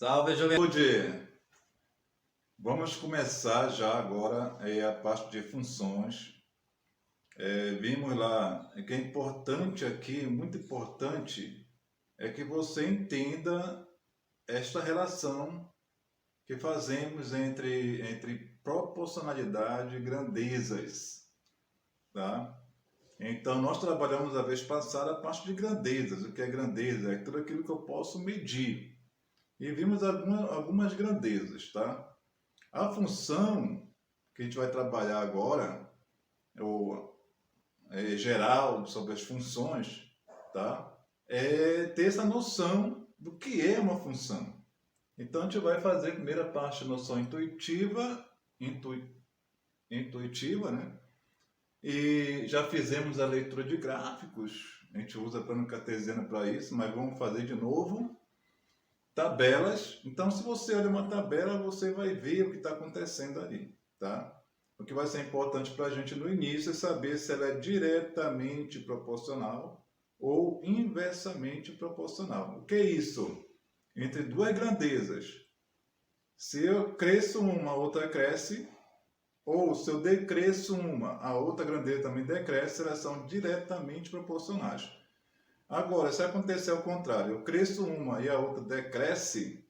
Salve, juventude! Vamos começar já agora a parte de funções. Vimos lá que é importante aqui, muito importante, é que você entenda esta relação que fazemos entre proporcionalidade e grandezas, tá? Então, nós trabalhamos a vez passada a parte de grandezas. O que é grandeza? É tudo aquilo que eu posso medir. E vimos algumas grandezas, tá? A função que a gente vai trabalhar agora, geral sobre as funções, tá? É ter essa noção do que é uma função. Então a gente vai fazer a primeira parte, noção intuitiva, né? E já fizemos a leitura de gráficos, a gente usa plano cartesiano para isso, mas vamos fazer de novo. Tabelas. Então, se você olha uma tabela, você vai ver o que está acontecendo ali, tá? O que vai ser importante para a gente no início é saber se ela é diretamente proporcional ou inversamente proporcional. O que é isso? Entre duas grandezas. Se eu cresço uma, a outra cresce, ou se eu decresço uma, a outra grandeza também decresce, elas são diretamente proporcionais. Agora, se acontecer ao contrário, eu cresço uma e a outra decresce,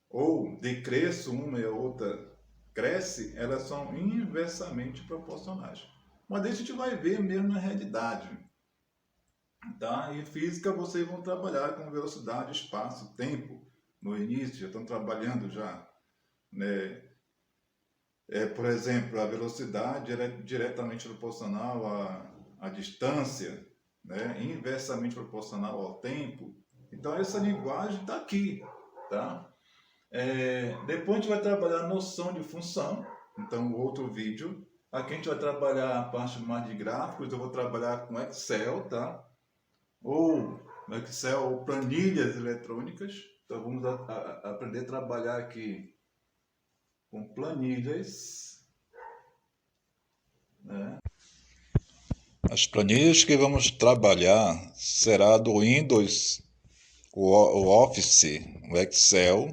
ou decresço uma e a outra cresce, elas são inversamente proporcionais. Mas isso a gente vai ver mesmo na realidade. Tá? Em física, vocês vão trabalhar com velocidade, espaço, tempo. No início, já estão trabalhando já. Né? Por exemplo, a velocidade é diretamente proporcional à distância, né? Inversamente proporcional ao tempo. Então, essa linguagem está aqui. Tá? Depois a gente vai trabalhar a noção de função, então outro vídeo. Aqui a gente vai trabalhar a parte mais de gráficos, eu vou trabalhar com Excel, tá? Ou Excel ou planilhas eletrônicas. Então vamos aprender a trabalhar aqui com planilhas, né? As planilhas que vamos trabalhar será do Windows, o Office, o Excel.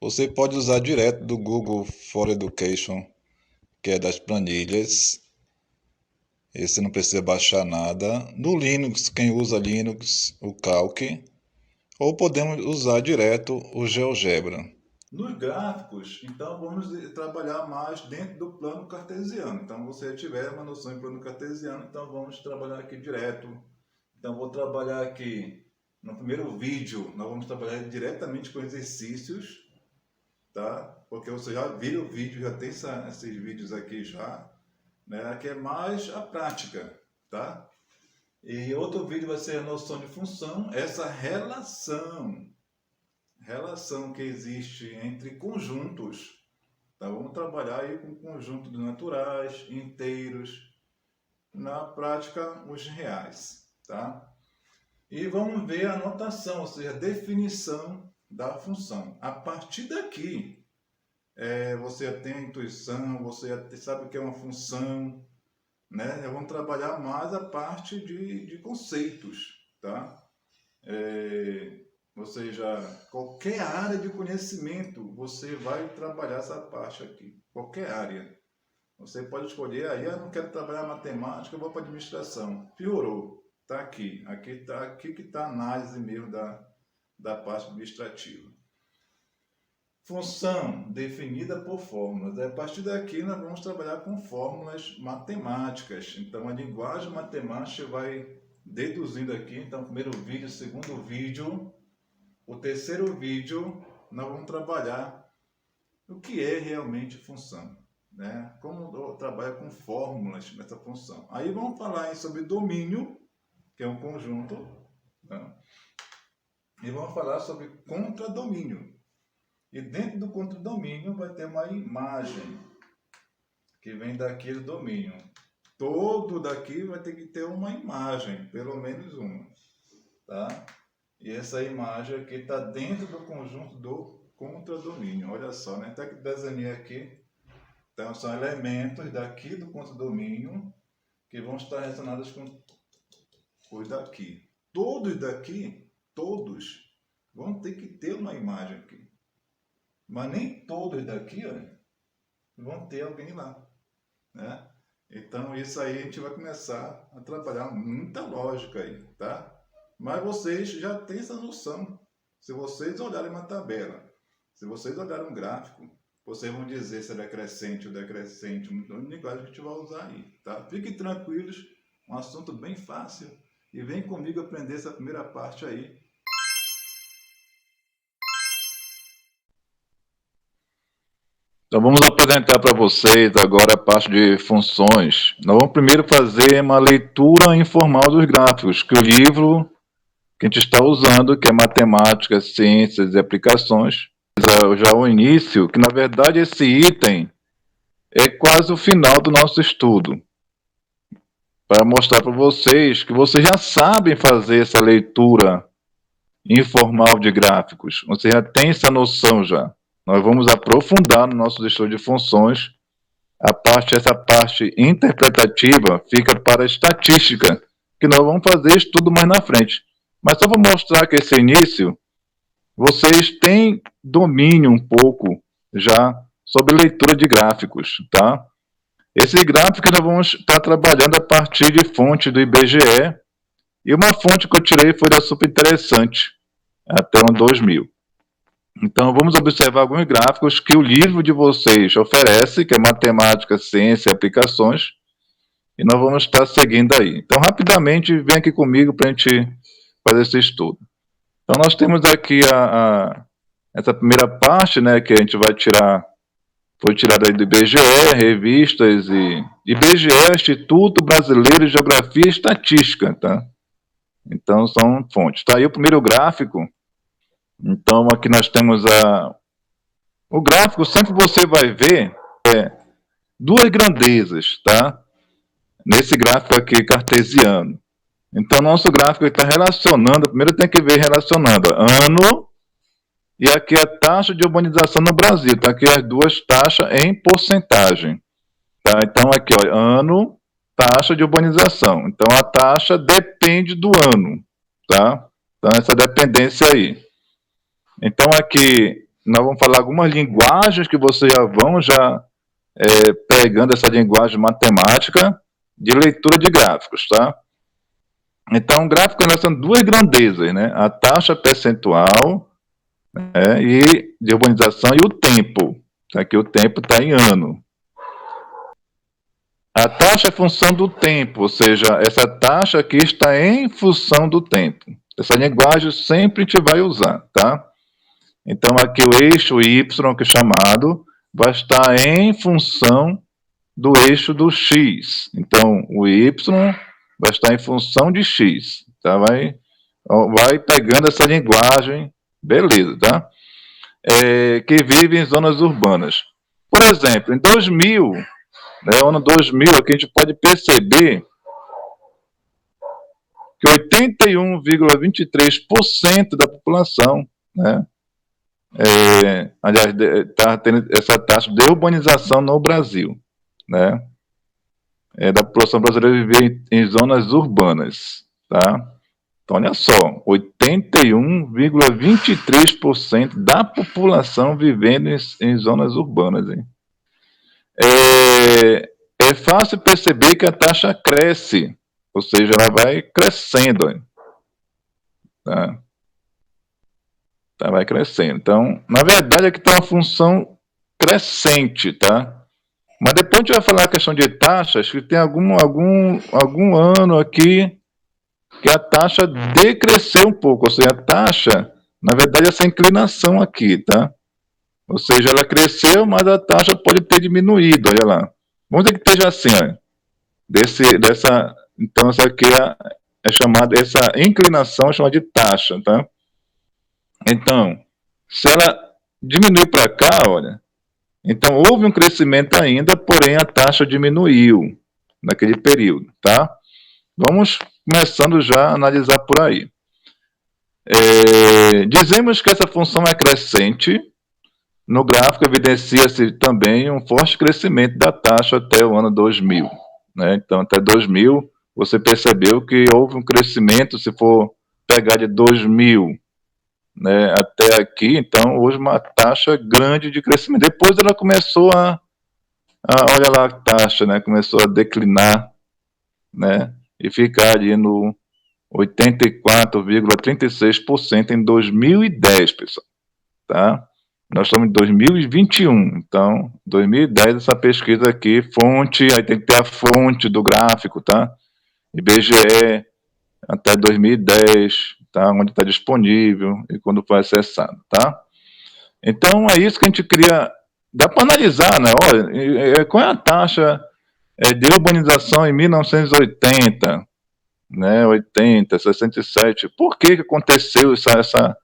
Você pode usar direto do Google for Education, que é das planilhas. Esse não precisa baixar nada. No Linux, quem usa Linux, o Calc. Ou podemos usar direto o GeoGebra. Nos gráficos, então vamos trabalhar mais dentro do plano cartesiano. Então, você tiver uma noção em plano cartesiano, então vamos trabalhar aqui direto. Então, vou trabalhar aqui no primeiro vídeo, nós vamos trabalhar diretamente com exercícios, tá? Porque você já viu o vídeo, já tem esses vídeos aqui já, né? Aqui é mais a prática, tá? E outro vídeo vai ser a noção de função, essa relação que existe entre conjuntos, tá? Vamos trabalhar aí com conjuntos naturais, inteiros, na prática os reais, tá? E vamos ver a notação, ou seja, a definição da função. A partir daqui, você tem a intuição, você sabe o que é uma função, né? Vamos trabalhar mais a parte de conceitos, tá? Ou seja, qualquer área de conhecimento, você vai trabalhar essa parte aqui, qualquer área. Você pode escolher, aí eu não quero trabalhar matemática, eu vou para administração. Piorou, está aqui. Aqui que está a análise mesmo da parte administrativa. Função definida por fórmulas. A partir daqui nós vamos trabalhar com fórmulas matemáticas. Então a linguagem matemática vai deduzindo aqui. Então primeiro vídeo, segundo vídeo, o terceiro vídeo nós vamos trabalhar o que é realmente função, né? Como trabalha com fórmulas nessa função. Aí vamos falar sobre domínio, que é um conjunto, né? E vamos falar sobre contradomínio. E dentro do contradomínio vai ter uma imagem que vem daquele domínio. Todo daqui vai ter que ter uma imagem, pelo menos uma, tá? E essa imagem aqui está dentro do conjunto do contradomínio. Olha só, né? Até que desenhei aqui. Então são elementos daqui do contradomínio que vão estar relacionados com os daqui. Todos daqui, todos, vão ter que ter uma imagem aqui. Mas nem todos daqui, ó, vão ter alguém lá, né? Então isso aí a gente vai começar a trabalhar muita lógica aí, tá? Mas vocês já têm essa noção. Se vocês olharem uma tabela, se vocês olharem um gráfico, vocês vão dizer se ele é crescente ou decrescente, a linguagem que a gente vai usar aí, tá? Fiquem tranquilos, um assunto bem fácil. E vem comigo aprender essa primeira parte aí. Então vamos apresentar para vocês agora a parte de funções. Nós vamos primeiro fazer uma leitura informal dos gráficos, que o livro que a gente está usando, que é Matemática, Ciências e Aplicações, já o início, que na verdade esse item é quase o final do nosso estudo, para mostrar para vocês que vocês já sabem fazer essa leitura informal de gráficos, você já tem essa noção já. Nós vamos aprofundar no nosso estudo de funções. Essa parte interpretativa fica para a estatística, que nós vamos fazer estudo mais na frente. Mas só vou mostrar que esse início, vocês têm domínio um pouco já sobre leitura de gráficos, tá? Esse gráfico nós vamos estar trabalhando a partir de fonte do IBGE, e uma fonte que eu tirei foi da Super Interessante, até o 2000. Então, vamos observar alguns gráficos que o livro de vocês oferece, que é Matemática, Ciência e Aplicações, e nós vamos estar seguindo aí. Então, rapidamente, vem aqui comigo para a gente fazer esse estudo. Então, nós temos aqui essa primeira parte, né, que a gente vai tirar, foi tirada do IBGE, revistas e IBGE, Instituto Brasileiro de Geografia e Estatística, tá? Então, são fontes. Tá aí o primeiro gráfico. Então, aqui nós temos o gráfico, sempre você vai ver duas grandezas, tá? Nesse gráfico aqui cartesiano. Então, nosso gráfico está relacionando, primeiro tem que ver relacionando ano e aqui a taxa de urbanização no Brasil, tá? Aqui as duas taxas em porcentagem, tá? Então, aqui, ó, ano, taxa de urbanização. Então, a taxa depende do ano, tá? Então, essa dependência aí. Então, aqui, nós vamos falar algumas linguagens que vocês já vão pegando essa linguagem matemática de leitura de gráficos, tá? Então, o gráfico são duas grandezas, né? A taxa percentual e de urbanização e o tempo. Aqui o tempo está em ano. A taxa é função do tempo, ou seja, essa taxa aqui está em função do tempo. Essa linguagem sempre a gente vai usar, tá? Então, aqui o eixo Y, que é chamado, vai estar em função do eixo do X. Então, o Y vai estar em função de X. Tá? Vai pegando essa linguagem, beleza, tá? Que vive em zonas urbanas. Por exemplo, em 2000, ano 2000, aqui a gente pode perceber que 81,23% da população, né, aliás, está tendo essa taxa de urbanização no Brasil, né? Da população brasileira viver em zonas urbanas, tá? Então, olha só, 81,23% da população vivendo em zonas urbanas, hein? É fácil perceber que a taxa cresce, ou seja, ela vai crescendo, hein? Tá? Vai crescendo. Então, na verdade, aqui tem uma função crescente, tá? Mas depois a gente vai falar a questão de taxas, que tem algum ano aqui que a taxa decresceu um pouco, ou seja, a taxa, na verdade, essa inclinação aqui, tá? Ou seja, ela cresceu, mas a taxa pode ter diminuído, olha lá. Vamos dizer que esteja assim, ó. Então, essa aqui é chamada, essa inclinação é chamada de taxa, tá? Então, se ela diminuir para cá, olha, então houve um crescimento ainda, porém a taxa diminuiu naquele período, tá? Vamos começando já a analisar por aí. Dizemos que essa função é crescente. No gráfico evidencia-se também um forte crescimento da taxa até o ano 2000, né? Então, até 2000, você percebeu que houve um crescimento, se for pegar de 2000 né, até aqui, então hoje uma taxa grande de crescimento. Depois ela começou olha lá a taxa, né, começou a declinar, né, e ficar ali no 84,36% em 2010, pessoal, tá? Nós estamos em 2021, então 2010 essa pesquisa aqui, fonte, aí tem que ter a fonte do gráfico, tá? IBGE até 2010, tá? Onde está disponível e quando foi acessado, tá? Então é isso que a gente queria, dá para analisar, né? Olha, qual é a taxa de urbanização em 1980, né? 80, 67, por que aconteceu essa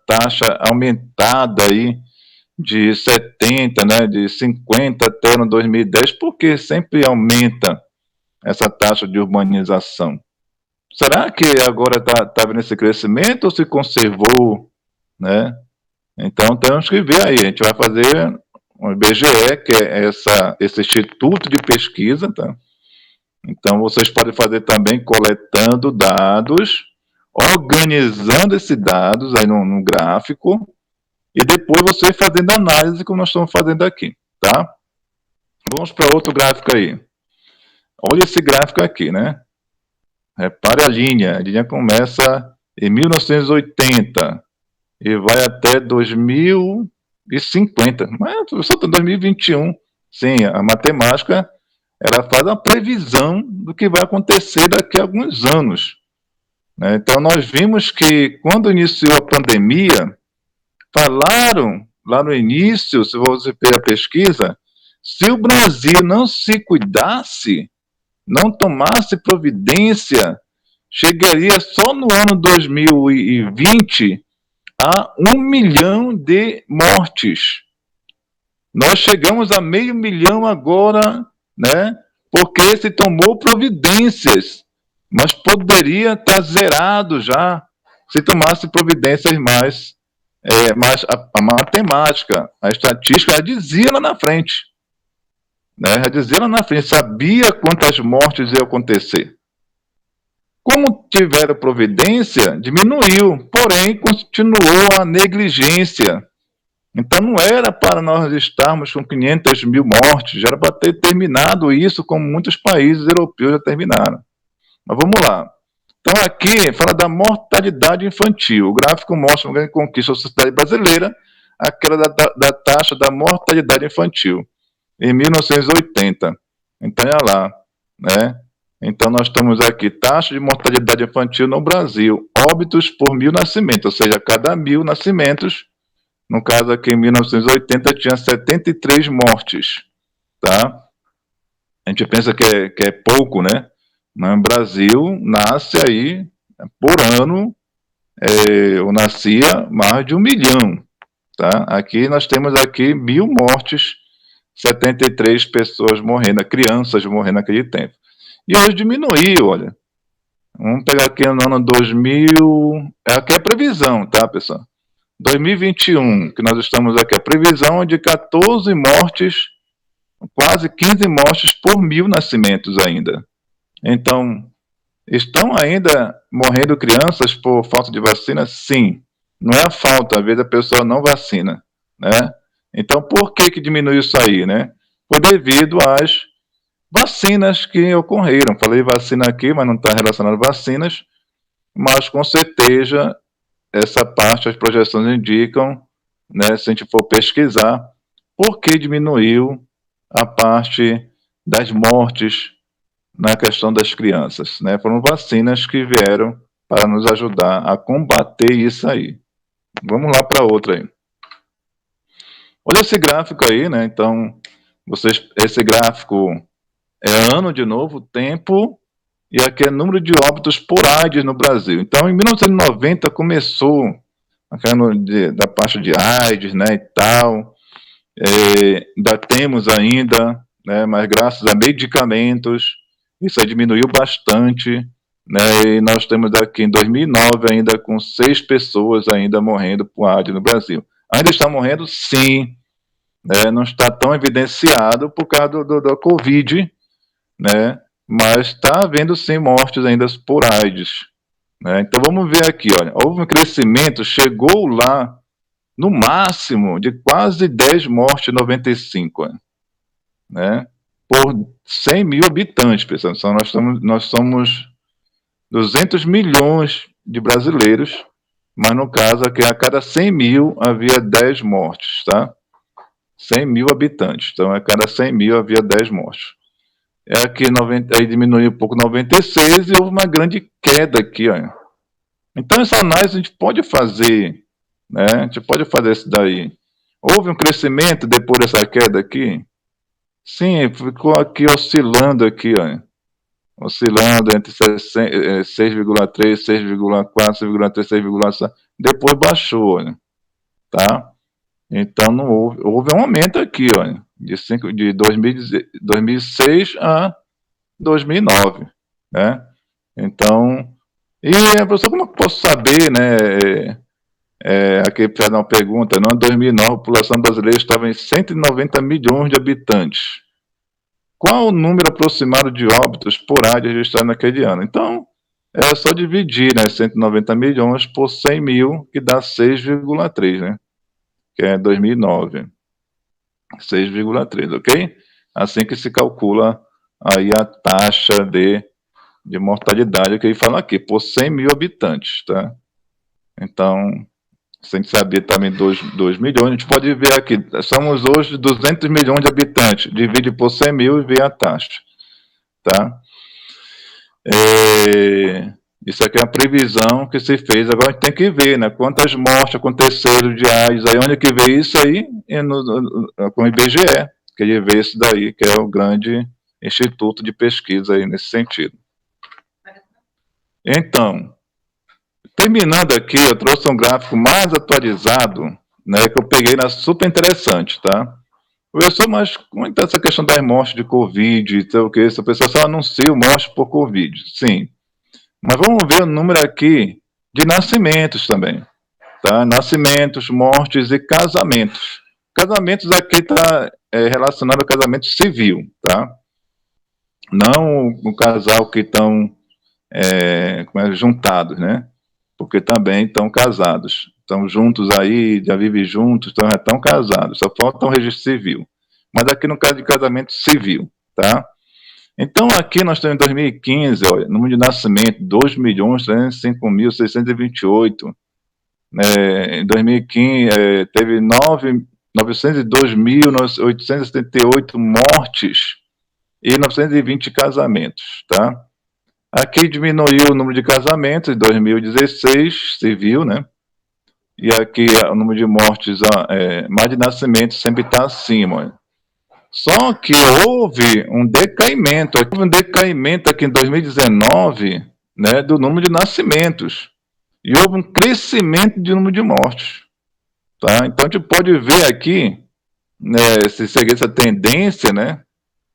taxa aumentada aí de 70, né, de 50 até no 2010, por que sempre aumenta essa taxa de urbanização? Será que agora está vendo esse crescimento ou se conservou, né? Então temos que ver aí, a gente vai fazer um IBGE, que é esse instituto de pesquisa, tá? Então vocês podem fazer também coletando dados, organizando esses dados aí no gráfico, e depois você fazendo análise, como nós estamos fazendo aqui, tá? Vamos para outro gráfico aí. Olha esse gráfico aqui, né? Repare a linha começa em 1980 e vai até 2050, mas só está 2021. Sim, a matemática, ela faz uma previsão do que vai acontecer daqui a alguns anos, né? Então nós vimos que quando iniciou a pandemia, falaram lá no início, se você ver a pesquisa, se o Brasil não se cuidasse, não tomasse providência, chegaria só no ano 2020 a 1 milhão de mortes. Nós chegamos a 500.000 agora, né? Porque se tomou providências, mas poderia estar zerado já se tomasse providências mais. Mas a matemática, a estatística, já dizia lá na frente. Né? Já dizia lá na frente, sabia quantas mortes iam acontecer. Como tiveram providência, diminuiu, porém continuou a negligência. Então não era para nós estarmos com 500.000 mortes, já era para ter terminado isso, como muitos países europeus já terminaram. Mas vamos lá. Então aqui fala da mortalidade infantil. O gráfico mostra uma grande conquista da sociedade brasileira, aquela da taxa da mortalidade infantil, em 1980. Então olha lá, né? Então nós estamos aqui, taxa de mortalidade infantil no Brasil, óbitos por 1.000 nascimentos, ou seja, a cada 1.000 nascimentos, no caso aqui em 1980 tinha 73 mortes, tá? A gente pensa que é pouco, né? No Brasil, nasce aí, por ano, eu nascia mais de 1 milhão, tá? Aqui nós temos aqui 1.000 mortes, 73 pessoas morrendo, crianças morrendo naquele tempo. E hoje diminuiu, olha. Vamos pegar aqui no ano 2000, aqui é a previsão, tá, pessoal? 2021, que nós estamos aqui, a previsão é de 14 mortes, quase 15 mortes por 1.000 nascimentos ainda. Então, estão ainda morrendo crianças por falta de vacina? Sim. Não é a falta, às vezes a pessoa não vacina, né? Então, por que diminuiu isso aí, né? Foi devido às vacinas que ocorreram. Falei vacina aqui, mas não está relacionado a vacinas, mas com certeza essa parte, as projeções indicam, né, se a gente for pesquisar, por que diminuiu a parte das mortes na questão das crianças, né? Foram vacinas que vieram para nos ajudar a combater isso aí. Vamos lá para outra aí. Olha esse gráfico aí, né? Então, esse gráfico é ano de novo, tempo, e aqui é número de óbitos por AIDS no Brasil. Então, em 1990 começou aquela da parte de AIDS, né, e tal. Ainda temos ainda, né, mas graças a medicamentos, isso aí diminuiu bastante, né, e nós temos aqui em 2009 ainda com 6 pessoas ainda morrendo por AIDS no Brasil. Ainda está morrendo, sim, né, não está tão evidenciado por causa do Covid, né, mas está havendo sim mortes ainda por AIDS, né? Então vamos ver aqui, olha, houve um crescimento, chegou lá no máximo de quase 10 mortes em 95, né? Por 100 mil habitantes, pessoal. Então nós somos 200 milhões de brasileiros, mas no caso aqui a cada 100 mil havia 10 mortes, tá? 100 mil habitantes, então a cada 100 mil havia 10 mortes. É aqui 90, aí diminuiu um pouco 96 e houve uma grande queda aqui, olha. Então essa análise a gente pode fazer, né? A gente pode fazer isso daí. Houve um crescimento depois dessa queda aqui? Sim, ficou aqui oscilando aqui, olha. Oscilando entre 6,3, 6,4, 6,3, 6,7. Depois baixou, olha, tá? Então não houve um aumento aqui, olha, de 2006 a 2009, né? Então, professor, como eu posso saber, né? Aqui faz uma pergunta, não? Em 2009 a população brasileira estava em 190 milhões de habitantes. Qual o número aproximado de óbitos por área registrado naquele ano? Então, é só dividir, né, 190 milhões por 100 mil, que dá 6,3, né? Que é 2009. 6,3, ok? Assim que se calcula aí a taxa de mortalidade que ele fala aqui, por 100 mil habitantes, tá? Então, sem saber também 2 milhões, a gente pode ver aqui, somos hoje 200 milhões de habitantes, divide por 100 mil e vê a taxa, tá? Isso aqui é a previsão que se fez, agora a gente tem que ver, né, quantas mortes aconteceram de AIDS, aí onde que vê isso aí? Com o IBGE, que ele vê isso daí, que é o grande instituto de pesquisa aí nesse sentido. Então, terminando aqui, eu trouxe um gráfico mais atualizado, né, que eu peguei super interessante, tá? Professor, mas como é que está essa questão das mortes de Covid, o que? Essa pessoa só anuncia mortes por Covid. Sim. Mas vamos ver o número aqui de nascimentos também, tá? Nascimentos, mortes e casamentos. Casamentos aqui está relacionado ao casamento civil, tá? Não o casal que estão juntados, né? Porque também estão casados. Estão juntos aí, já vivem juntos, já estão casados, só falta um registro civil. Mas aqui no caso de casamento civil, tá? Então aqui nós temos em 2015, olha, número de nascimento, 2.305.628. Em 2015 teve 902.878 mortes e 920 casamentos, tá? Aqui diminuiu o número de casamentos em 2016, civil, né? E aqui o número de mortes, mais de nascimentos sempre está acima. Só que houve um decaimento aqui em 2019, né, do número de nascimentos. E houve um crescimento de número de mortes. Tá? Então a gente pode ver aqui, né, se seguir essa tendência, né?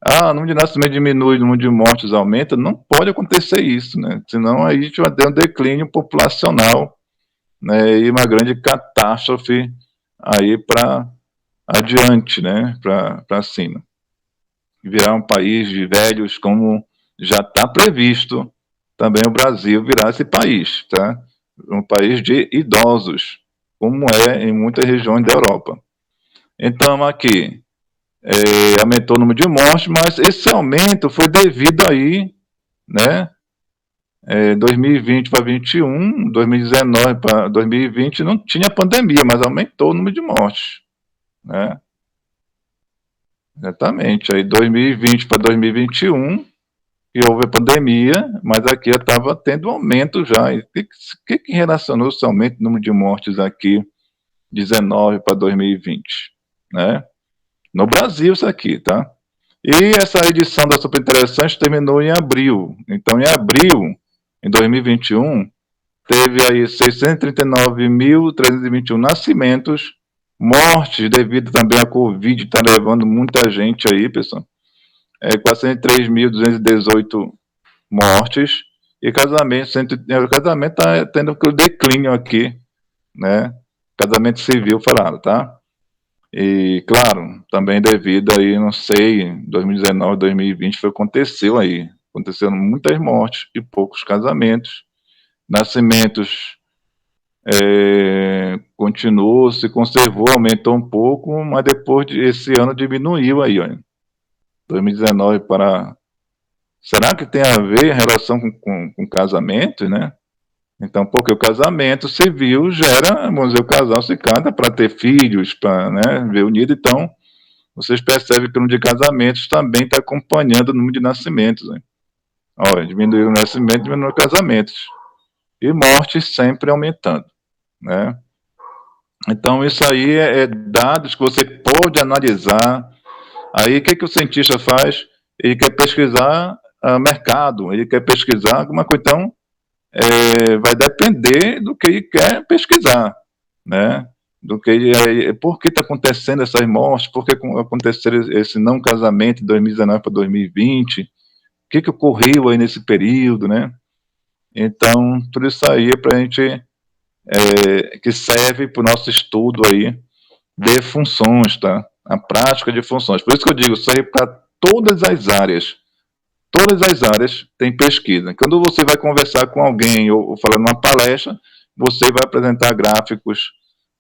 O número de nascimentos diminui, o número de mortes aumenta, não pode acontecer isso, né? Senão aí a gente vai ter um declínio populacional, né, e uma grande catástrofe aí para adiante, né, para cima. Virar um país de velhos, como já está previsto também o Brasil virar esse país, tá? Um país de idosos, como é em muitas regiões da Europa. Então, aqui, aumentou o número de mortes, mas esse aumento foi devido aí, né, 2020 para 2021, 2019 para 2020 não tinha pandemia, mas aumentou o número de mortes, né? Exatamente. Aí 2020 para 2021 e houve a pandemia, mas aqui eu estava tendo aumento já. O que relacionou esse aumento do número de mortes aqui, 19 para 2020, né? No Brasil isso aqui, tá? E essa edição da Super Interessante terminou em abril. Então, em abril, em 2021, teve aí 639.321 nascimentos, mortes devido também à Covid, está levando muita gente aí, pessoal. 403.218 mortes, e casamento está tendo o declínio aqui, né? Casamento civil falado, tá? E, claro, também devido aí, não sei, 2019, 2020 aconteceu muitas mortes e poucos casamentos, Nascimentos continuou, se conservou, aumentou um pouco, mas depois esse ano diminuiu aí, olha. 2019 para... Será que tem a ver em relação com casamento, né? Então, porque o casamento civil gera, vamos dizer, o casal se casa para ter filhos, para, né, ver unido. Então, vocês percebem que o número de casamentos também está acompanhando o número de nascimentos. Né? Olha, diminuiu o nascimento, diminuiu os casamentos. E mortes sempre aumentando. Né? Então, isso aí é dados que você pode analisar. Aí, o que o cientista faz? Ele quer pesquisar mercado, ele quer pesquisar alguma coisa. Então, vai depender do que ele quer pesquisar, né? Do que por que está acontecendo essas mortes, por que aconteceu esse não casamento de 2019 para 2020, o que ocorreu aí nesse período, né? Então, tudo isso aí é para a gente, que serve para o nosso estudo aí de funções, tá? A prática de funções. Por isso que eu digo, serve para todas as áreas. Todas as áreas têm pesquisa. Quando você vai conversar com alguém ou falar numa palestra, você vai apresentar gráficos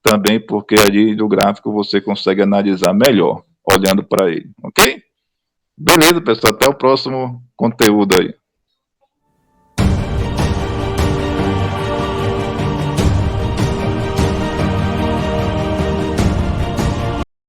também, porque ali do gráfico você consegue analisar melhor, olhando para ele, ok? Beleza, pessoal, até o próximo conteúdo aí.